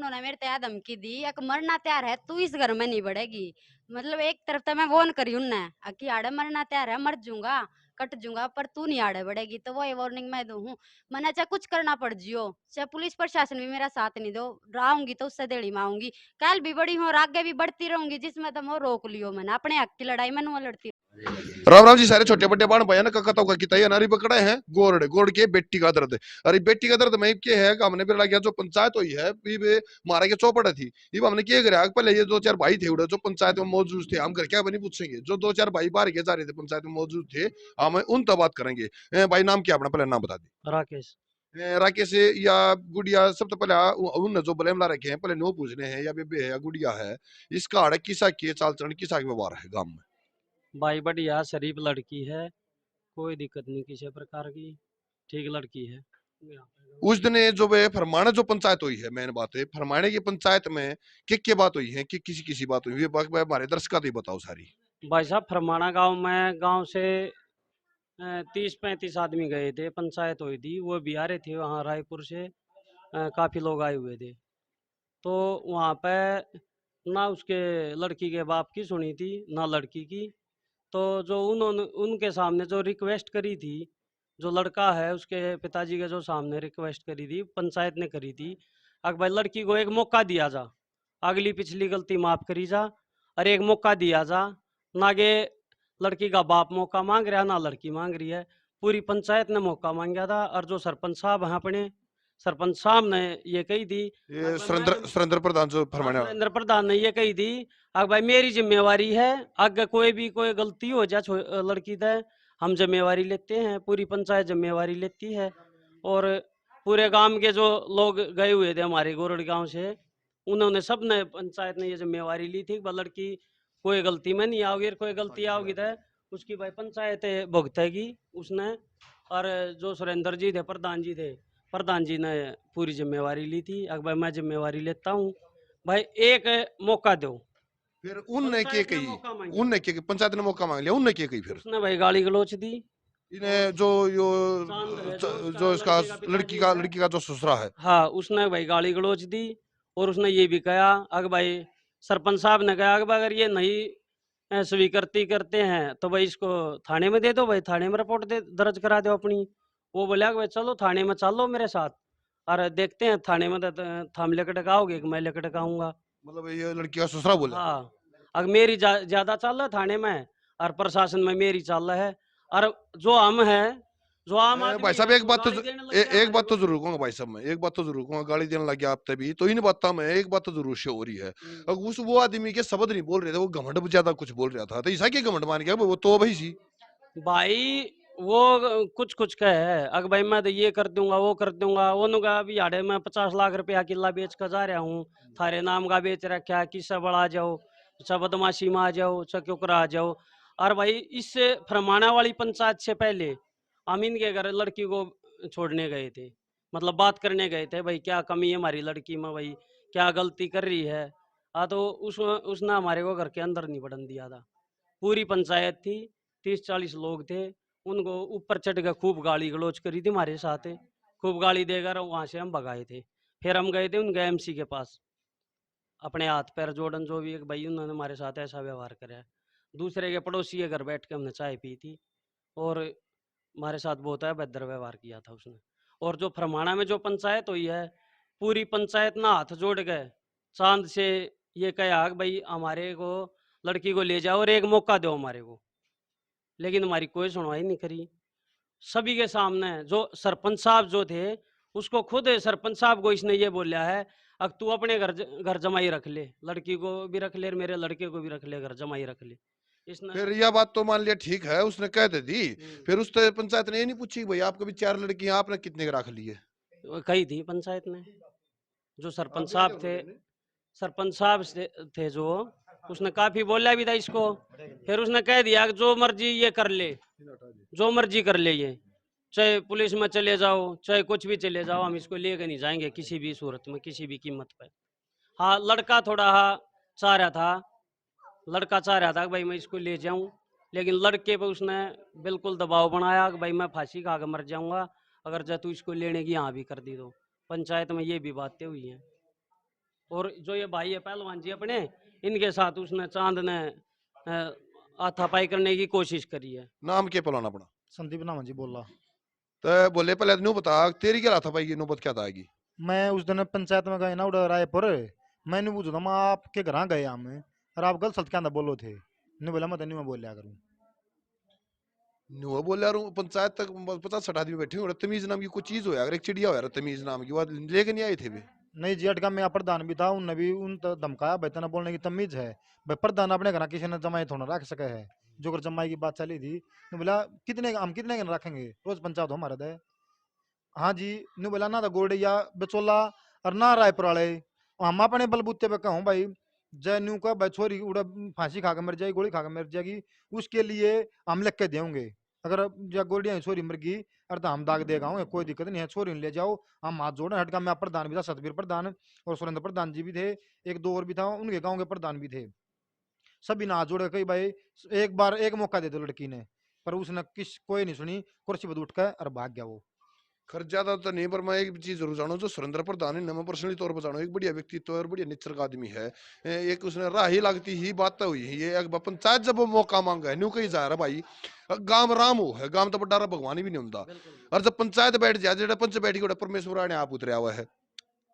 उन्होंने मेरे तैयार धमकी दी, एक मरना तैयार है तू इस घर में नहीं बढ़ेगी। मतलब एक तरफ तो मैं वॉर्न करी उनने कि आड़े मरना तैयार है, मर जाऊंगा कट जाऊंगा, पर तू नहीं आड़े बढ़ेगी। तो वही वार्निंग मैं दूं हूँ। मैंने चाहे कुछ करना पड़ जियो, चाहे पुलिस प्रशासन भी मेरा साथ नहीं दो, राऊंगी तो उससे देड़ी मांगूंगी। कल भी बड़ी हूँ और आगे भी बढ़ती रहूंगी, जिसमें तुम वो रोक लियो। मैंने अपने हक की लड़ाई मैंने वो लड़ती। राम राम जी सारे छोटे बड़े बाण भैया का कथा का किताई नारी पकड़े हैं गोरड़ गोड़ के बेटी का दर्द। अरे बेटी का दर्द में के है कि हमने फिर लग गया जो पंचायत हुई है भी मारे के चौपड़ थी। ये हमने क्या करा पहले ये दो चार भाई थे उड़े जो पंचायत में मौजूद थे, हम घर क्या बनी पूछेंगे जो दो चार भाई बाहर के जा रहे थे पंचायत में मौजूद थे, हम उन तब बात करेंगे। भाई नाम क्या अपना पहले नाम बता दी। राकेश। राकेश या गुड़िया सब तो पहले उन जो ब्लेम ला रखे हैं पहले नो पूछने हैं या बेबे है या गुड़िया है, इसका आड़ किसा के चाल चलन किसा के व्यवहार है गांव में। भाई बढ़िया शरीफ लड़की है, कोई दिक्कत नहीं किसी प्रकार की, ठीक लड़की है। उस दिन जो वे फरमाना जो पंचायत हुई है, मेन बात है फरमाने की पंचायत में क्या बात हुई है कि किसी किसी बात हुई है, बात हमारे दर्शक ही बताओ सारी। भाई साहब फरमाना गांव में गांव से 30-35 आदमी गए थे, पंचायत हुई थी, वो भी आ रहे थे वहाँ रायपुर से, काफ़ी लोग आए हुए थे। तो वहाँ पे ना उसके लड़की के बाप की सुनी थी ना लड़की की। तो जो उन्होंने उनके सामने जो रिक्वेस्ट करी थी, जो लड़का है उसके पिताजी के जो सामने रिक्वेस्ट करी थी पंचायत ने करी थी, अगर भाई लड़की को एक मौका दिया जा, अगली पिछली गलती माफ करी जा, और एक मौका दिया जा। ना के लड़की का बाप मौका मांग रहा ना लड़की मांग रही है, पूरी पंचायत ने मौका मांगा था। और जो सरपंच साहब हैं अपने, सरपंच साहब ने ये कही थी, ये सुरेंद्र प्रधान जो हाँ फरमाने वाला। सुरेंद्र प्रधान ने ये कही थी, अब भाई मेरी जिम्मेवारी है, अगर कोई भी कोई गलती हो जाए लड़की से, हम जिम्मेवारी लेते हैं, पूरी पंचायत जिम्मेवारी लेती है। और पूरे गांव के जो लोग गए हुए थे हमारे गोरड़ गांव से, उन्होंने सब ने पंचायत ने ये जिम्मेवारी ली थी कि भाई लड़की कोई गलती में नहीं आओगी, और कोई गलती आओगी तो उसकी भाई पंचायत भुगतेगी उसने। और जो सुरेंद्र जी थे, प्रधान जी ने पूरी जिम्मेवारी ली थी। अब भाई मैं जिम्मेवारी लेता हूँ, भाई एक मौका दो। फिर उनने के पंचायत ने कही, मौका मांगी, उनने के पंचायत ने मौका मांग लिया, उनने के कही फिर उसने भाई गाली गलौच दी। इन्हें जो यो चांद है जो इसका लड़के का पिताजी है, लड़की का जो ससुरा है। हाँ उसने भाई गाली गलौच दी। और उसने ये भी कहा, अगर भाई सरपंच साहब ने कहा कि भाई अगर ये नहीं स्वीकृति करते हैं तो भाई इसको थाने में दे दो, भाई थाने में रिपोर्ट दर्ज करा दो अपनी। वो बोला कि भाई चलो थाने में चलो मेरे साथ, और देखते हैं थाने में थाम लेकर टकाओगे कि मैं लेकर टकाऊंगा। मतलब ये लड़की का ससुरा बोला। हाँ, अगर मेरी ज्यादा चल रहा है थाने में, और प्रशासन में मेरी चल रहा है, और जो हम है, जो आम भाई आदमी साहब है, एक वो बात तो गाली देने लग गया एक हमारे बात तो को। जरूर कहूंगा भाई साहब, मैं एक बात तो जरूर कहूंगा, गाली देने लग गया आप तभी तो इन बात में एक बात तो जरूर से हो रही है। अब उस वो आदमी के शब्द नहीं बोल रहे थे, वो घमंड ज्यादा कुछ बोल रहा था, तो ऐसा क्या घमंड मान गया वो तो भाई सी। भाई वो कुछ कुछ कहे है, अगर भाई मैं तो ये कर दूंगा वो कर दूंगा, उन्होंने कहा अभी यारे मैं 50 लाख रुपया किला बेच कर जा रहा हूँ, थारे नाम का बेच रखा है, किससे बड़ा जाओ, अच्छा बदमाशी में आ जाओ, अच्छा क्यों आ जाओ। और भाई इससे फरमाना वाली पंचायत से पहले अमीन के घर लड़की को छोड़ने गए थे, मतलब बात करने गए थे, भाई क्या कमी है हमारी लड़की में, भाई क्या गलती कर रही है। हाँ तो उसने हमारे को घर के अंदर नहीं बढ़न दिया था। पूरी पंचायत थी, 30-40 लोग थे, उनको ऊपर चढ़ कर खूब गाली गलौज करी थी हमारे साथ, खूब गाली देकर वहां से हम भगाए थे। फिर हम गए थे उनके एमसी के पास, अपने हाथ पैर जोड़न, जो भी एक भाई उन्होंने हमारे साथ ऐसा व्यवहार करा है। दूसरे के पड़ोसी के घर बैठ के हमने चाय पी थी, और हमारे साथ बहुत अभद्र व्यवहार किया था उसने। और जो फरमाना में जो पंचायत हुई है, पूरी पंचायत ना हाथ जोड़ गए चांद से, ये कहा कि भाई हमारे को लड़की को ले जाओ और एक मौका दो हमारे को, लेकिन हमारी कोई सुनवाई नहीं करी। सभी के सामने जो सरपंच साहब जो थे, उसको खुद सरपंच साहब को इसने ये बोला है, अब तू अपने घर जमाई रख ले, लड़की को भी रख ले, मेरे लड़के को भी रख ले, घर जमाई रख ले। इसने फिर यह बात तो मान लिया ठीक है उसने कह दे दी, फिर उस पंचायत ने ये नहीं पूछी भाई आपको भी चार लड़कियां आपने कितने के रख लिए। कही थी पंचायत ने, जो सरपंच साहब थे, सरपंच साहब थे जो, उसने काफी बोला भी था इसको। फिर उसने कह दिया कि जो मर्जी ये कर ले, जो मर्जी कर ले, ये चाहे पुलिस में चले जाओ, चाहे कुछ भी चले जाओ, हम इसको लेकर नहीं जाएंगे किसी भी सूरत में, किसी भी कीमत पे। हाँ लड़का थोड़ा चाह रहा था, लड़का चाह रहा था कि भाई मैं इसको ले जाऊं, लेकिन लड़के पे उसने बिल्कुल दबाव बनाया कि भाई मैं फांसी खा के मर जाऊंगा अगर जब तू इसको लेने की यहाँ भी कर दी तो। पंचायत में ये भी बातें हुई हैं। और जो ये भाई है पहलवान जी अपने, इनके साथ उसने चांद ने हाथापाई करने की कोशिश करी है। नाम के पलाना अपना? संदीप नाम जी बोला। तो बोले पहले न्यू बता तेरी क्या था भाई, की नौबत क्या था आएगी? मैं उस दिन पंचायत में गए ना उधर रायपुर, मैंने पूछा था मैं आपके घर गए हम, और आप गलत क्या बोलो थे, नहीं बोला मैं तेन बोल लिया करूँ। न्यू बोल यार पंचायत तक 50-60 आदमी बैठे हो, तमीज नाम की कोई चीज हो यार, एक चिड़िया हो यार तमीज नाम की, वो लेके नहीं आए थे वे? नहीं जी, अटका में प्रधान भी था, उनने भी उन धमकाया, भाई तना बोलने की तमीज है, भाई प्रधान अपने घर किसी ने जमाई थोड़ा रख सके है, जो कर जमाई की बात चली थी, तो बोला कितने हम कितने घर रखेंगे, रोज पंचायत हो हमारे दे। हाँ जी, नु बोला ना तो गोड़िया बेचोला और ना रायपुर वाले, हम अपने बलबूते पे कहूँ भाई, जय न्यू का भाई छोरी उड़ा फांसी खा के मर जाएगी, गोली खा के मर जाएगी, उसके लिए हम लिख के देंगे, अगर या गोलियां छोरी मर गई अरे तो हम दाग देगा हूँ, कोई दिक्कत नहीं है, छोरी ले जाओ, हम हाथ जोड़े। हटका में प्रधान भी था, सतबीर प्रधान और सुरेंद्र प्रधान जी भी थे, एक दो और भी था, उनके गाँव के प्रधान भी थे, सभी ना हाथ जोड़े कही भाई एक बार एक मौका दे दो लड़की ने, पर उसने किस कोई नहीं सुनी, कुर्सी पर उठ कर और भाग गया वो। खर्च ज्यादा तो नहीं, पर मैं एक चीज जरूर जानू, जो सुरेंद्र प्रधान है मैं पर्सनली तौर पर जानू, एक बढ़िया व्यक्तित्व है और बढ़िया नेचर का आदमी है। एक उसने राह ही लगती ही बात तो हुई है, ये एक पंचायत जब वो मौका मांगा है न्यू कहीं जा रहा भाई, गांव राम हो है, गांव तो बड़ा भगवान भी नहीं होता। और जब पंचायत बैठ जाए, जेड़ा पंच बैठी गोड़ा परमेश्वर ने आप उतरया हुआ है,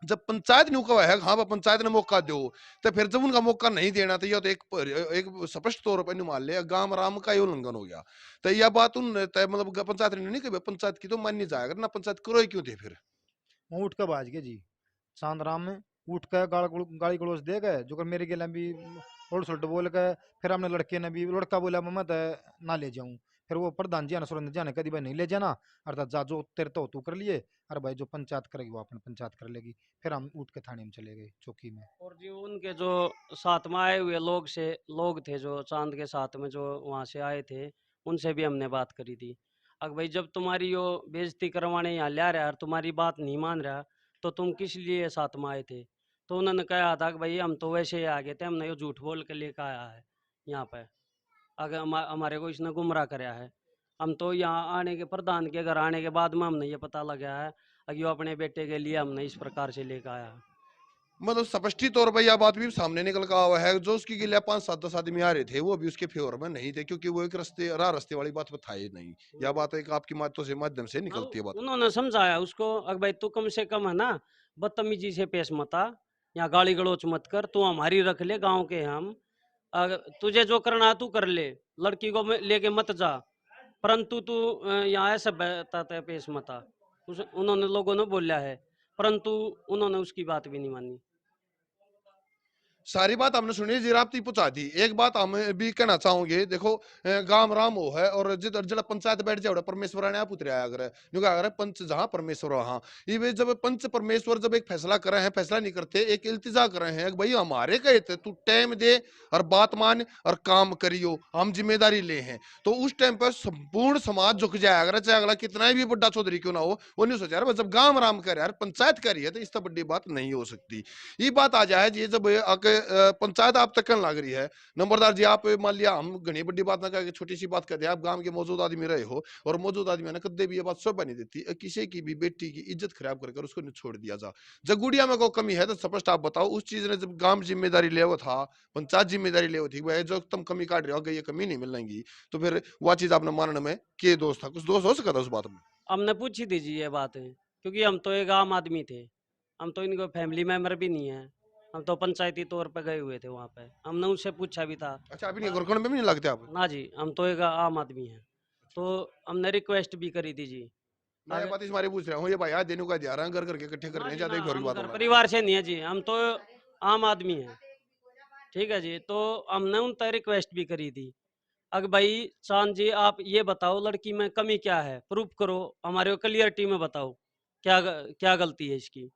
जब पंचायत न्यू कहा है हाँ पंचायत ने मौका दो, तो फिर जब उनका मौका नहीं देना तो यह तो एक स्पष्ट तौर पर मान ले गांव राम का ही उल्लंघन हो गया। तो यह बात उन तय मतलब पंचायत ने नहीं कही, पंचायत की तो माननी जाएगा ना, पंचायत करो ही क्यों थे फिर? वो उठ कर भाज गए जी, चांद राम में उठ कर गाली गलौज दे गए, जो कर मेरे गेला भी उल्ट सुलट बोल के, फिर हमने लड़के ने भी, लड़का बोला मम्मा ना ले जाऊं, फिर वो प्रधान जी ने सुरेंद्र जी ने कदी भाई नहीं ले जाना, अर्थात जा जो तेरे तो तू कर लिए, अरे भाई जो पंचायत करेगी वो अपने पंचायत कर लेगी, फिर हम उठ के थाने में चले गए चौकी में। और जो उनके जो साथ में आए हुए लोग थे जो चांद के साथ में जो वहाँ से आए थे, उनसे भी हमने बात करी थी। अब भाई जब तुम्हारी यो बेइज्जती करवाने यहाँ ला रहा है और तुम्हारी बात नहीं मान रहा, तो तुम किस लिए साथ में आए थे? तो उन्होंने कहा था कि भाई हम तो वैसे ही आ गए थे, हमने यो झूठ बोल के लेकर आया है यहाँ पे, अगर हमारे को इसने गुमराह कराया है। हम तो यहाँ आने के प्रधान के घर आने के बाद में हमने ये पता लगा है कि वो अपने बेटे के लिए हमने इस प्रकार से लेकर आया है। मतलब स्पष्ट तौर पर यह बात भी सामने निकल कर हुआ है, जो उसकी गिलिया 5-7-10 आदमी आ रहे थे वो भी उसके फेवर में नहीं थे, क्योंकि वो एक रास्ते वाली बात था ही नहीं। यह बात एक आपकी मातों से माध्यम से हाँ, निकलती है बात। उन्होंने समझाया उसको, अगर भाई तू कम से कम है ना बदतमीजी से पेश मत आ, यहाँ गाली गलौच मत कर, तू हमारी रख ले गांव के हम, अगर तुझे जो करना है तू कर ले, लड़की को लेके मत जा, परंतु तू यहाँ ऐसे बताते पेश मत आ। उन्होंने लोगों ने बोला है, परंतु उन्होंने उसकी बात भी नहीं मानी। सारी बात हमने सुनी, जीराप्ती पहुंचा दी। एक बात हम भी कहना चाहोगे, देखो गांव राम हो है और जिधर जिला पंचायत बैठ जाओ परमेश्वर ने आप उतराया अगर क्योंकि अगर पंच जहां परमेश्वर वहां, ये जब पंच परमेश्वर जब एक फैसला कर रहे हैं, फैसला नहीं करते, एक इल्तिजा कर रहे हैं भाई हमारे कहे थे तू टाइम दे और बात मान और काम करियो, हम जिम्मेदारी ले हैं, तो उस टाइम पर संपूर्ण समाज झुक जाए, अगर चाहे अगला कितना भी बड़ा चौधरी क्यों ना हो, वो नहीं सोचा यार जब गांव राम कर यार पंचायत करी है तो इससे बड़ी बात नहीं हो सकती। ये बात आ जाए जी जब आके पंचायत आप तक लग रही है, नंबरदार जी आप मान लिया हम घनी बड़ी बात ना करके छोटी सी बात कर दिया, आप गांव के मौजूद आदमी रहे हो और मौजूद आदमी ने कदे भी ये बात शोभा नहीं देती किसी की भी बेटी की इज्जत खराब कर उसको नहीं छोड़ दिया जा। जब गुड़िया में कोई कमी है तो स्पष्ट आप बताओ, उस चीज ने जब गांव जिम्मेदारी ले वो था, पंचायत जिम्मेदारी ले थी भाई जो तुम कमी काट रहे हो अगर ये कमी नहीं मिलेंगी तो फिर वह चीज आपने मानने में के दोस्त था, कुछ दोस्त हो सका था उस बात में? हमने पूछी थी जी ये बात है, क्योंकि हम तो एक आम आदमी थे, हम तो इनको फैमिली मेंबर भी नहीं है, हम तो पंचायती तौर पे गए हुए थे वहाँ पे, हमने उनसे पूछा भी था। अच्छा अभी नहीं गुरखंड में भी नहीं लगते आप? ना जी, हम तो एक आम आदमी हैं, तो हमने रिक्वेस्ट भी करी थी जी। मैं ये बात इस बारे पूछ रहा हूँ, ये भाई आज देने का जा रहा है घर करके इकट्ठे कर ना रहे हैं जी ज्यादा ना, ही फिर हम बात घर होना। परिवार से नहीं है जी, हम तो आम आदमी हैं। ठीक है जी, तो हमने उन तक रिक्वेस्ट भी करी थी, अगर भाई चांद जी आप ये बताओ लड़की में कमी क्या है, प्रूफ करो हमारे को क्लियरिटी में बताओ, क्या गलती है इसकी।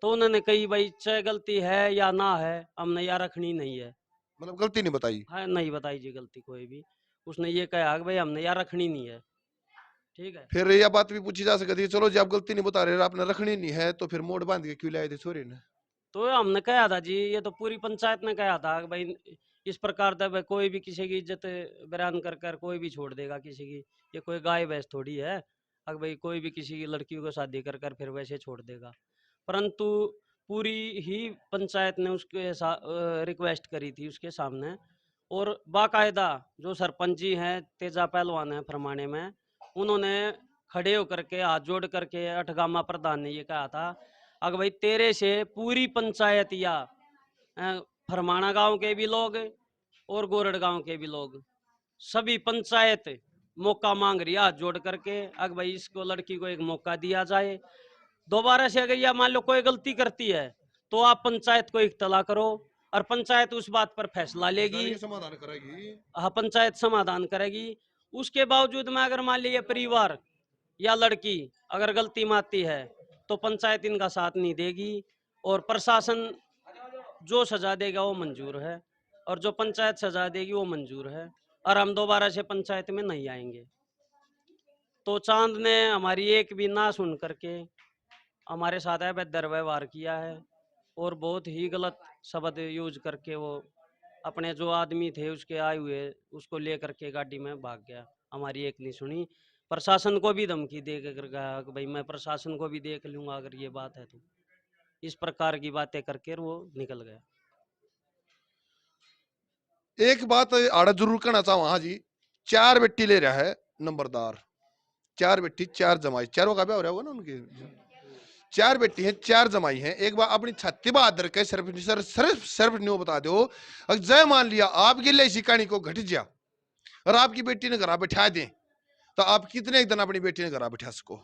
तो उन्होंने कही भाई चाहे गलती है या ना है, हमने या रखनी नहीं है। मतलब गलती नहीं बताई? हाँ नहीं बताई जी गलती कोई भी, उसने ये कहा कि भाई हमने या रखनी नहीं है। ठीक है, फिर यह बात भी पूछी जा सकती है, चलो जी आप गलती नहीं बता रहे, आपने रखनी नहीं है तो फिर मोड़ बांध के क्यों लाए थे छोरी ने? तो हमने कहा था जी, ये तो पूरी पंचायत ने कहा था कि भाई इस प्रकार का भाई कोई भी किसी की इज्जत बयान कर कर कोई भी छोड़ देगा किसी की, ये कोई गाय भैंस थोड़ी है, अगर भाई कोई भी किसी की लड़की को शादी कर कर फिर वैसे छोड़ देगा। परंतु पूरी ही पंचायत ने उसके रिक्वेस्ट करी थी उसके सामने, और बाकायदा जो सरपंच जी हैं, तेजा पहलवान है फरमाने में, उन्होंने खड़े होकर के हाथ जोड़ करके अठगामा प्रधान ने ये कहा था, अगर भाई तेरे से पूरी पंचायत या फरमाना गांव के भी लोग और गोरड़ गांव के भी लोग, सभी पंचायत मौका मांग रही है हाथ जोड़ करके, अगर भाई इसको लड़की को एक मौका दिया जाए। दोबारा से अगर यह मान लो कोई गलती करती है तो आप पंचायत को इत्तला करो और पंचायत उस बात पर फैसला लेगी। समाधान करेगी। हाँ, पंचायत समाधान करेगी। उसके बावजूद में अगर मान लीजिए परिवार या लड़की अगर गलती मानती है तो पंचायत इनका साथ नहीं देगी, और प्रशासन जो सजा देगा वो मंजूर है, और जो पंचायत सजा देगी वो मंजूर है, और हम दोबारा से पंचायत में नहीं आएंगे। तो चांद ने हमारी एक भी ना सुन करके हमारे साथ अभद्र व्यवहार किया है, और बहुत ही गलत शब्द यूज करके वो अपने जो आदमी थे उसके आए हुए उसको ले करके गाड़ी में भाग गया। हमारी एक नहीं सुनी, प्रशासन को भी धमकी दे कर गया कि भाई मैं प्रशासन को भी देख लूंगा अगर ये बात है तो। इस प्रकार की बातें करके वो निकल गया। एक बात आड़ा जरूर कहना चाहूँ, हाँ जी, 4 बेटी ले रहा है नंबरदार, 4 बेटी 4 जमाई, चारों का ब्याह हो रहा होगा ना उनके, 4 बेटी हैं 4 जमाई हैं। एक बार अपनी छाती बहादुर के सिर्फ न्यू बता दो, अगर जय मान लिया आपके लिए इसी कहानी को घट जा और आपकी बेटी ने घर बैठा दें, तो आप कितने एक दिन अपनी बेटी ने घर बैठा सको,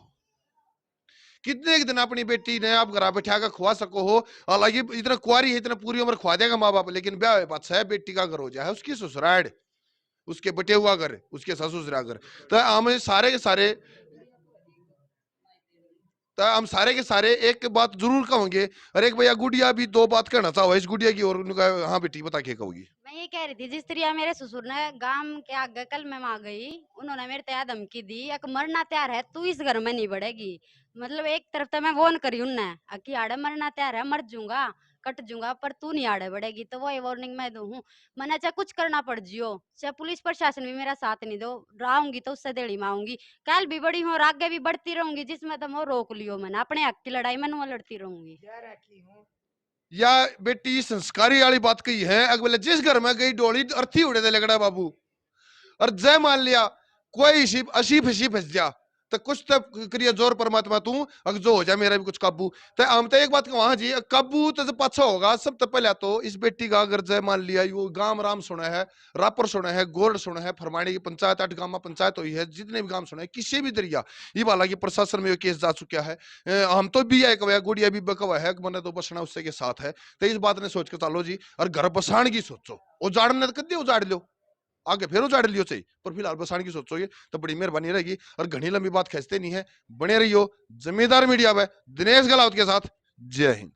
कितने एक दिन अपनी बेटी ने आप घर बैठा कर खुआ सको हो। हालांकि इतना कुआरी है, इतना पूरी उम्र खुआ देगा माँ बाप, लेकिन ब्याह बादशाह बेटी का घर हो जाए, उसकी ससुराल, उसके बटे हुआ घर, उसके ससुर घर, तो हम सारे के सारे के सारे एक बात जरूर कहोगे। और एक भैया गुड़िया भी 2 बात कहना चाहो इस गुड़िया की, और उनका हाँ बेटी बता के कहोगी। मैं ये कह रही थी, जिस तरह मेरे ससुर ने गांव के आगे कल मैं वहां गई, उन्होंने मेरे तैयार धमकी दी, एक मरना तैयार है तू इस घर में नहीं बढ़ेगी। मतलब एक तरफ तो मैं वोन करी उनने कि आड़े मरना तैयार है, मर जाऊंगा कट जाऊंगा, पर तू नहीं आड़े बढ़ेगी। तो वही वार्निंग मैं दूं हूँ, मैंने चाहे कुछ करना पड़ जियो, चाहे पुलिस प्रशासन भी मेरा साथ नहीं दो, रहूंगी तो उससे देड़ी मांगूंगी, कल भी बड़ी हूँ और आगे भी बढ़ती रहूंगी, जिसमें तुम रोक लियो, मैंने अपने हक की लड़ाई में वो लड़ती रहूंगी। या बेटी संस्कारी वाली बात कही है, अगले जिस घर में गई डोली अर्थी उड़े दे लगड़ा बाबू, और जय मान लिया कोई अशी फंस जा, तो कुछ तो करिए जोर परमात्मा तू, अगर जो हो जाए मेरा भी कुछ काबू। तो हम तो एक बात कहूँ, हाँ जी, काबू तो पाछा होगा सब। तो पहले तो इस बेटी का अगर जय मान लिया, वो गांव राम सुना है, रापर सुना है, गोरड सुना है, फरमाने की पंचायत 8 गांव में पंचायत हुई है, जितने भी गांव सुना है, किसी भी दरिया ये वाला की प्रशासन में केस जा चुका है। हम तो भी आए कवा गुड़िया भी बकवा है, मैंने तो बसना उससे के साथ है। तो इस बात ने सोच के चलो जी, और घर बसाण की सोचो, उजाड़ने कदे उजाड़ लो, आगे फिर उजाड़ लियो चाहिए, पर फिलहाल बसाने की सोचोगे तो बड़ी मेहरबानी रहेगी। और घनी लंबी बात खींचते नहीं है, बने रहियो जमींदार मीडिया में दिनेश गलावत के साथ। जय हिंद।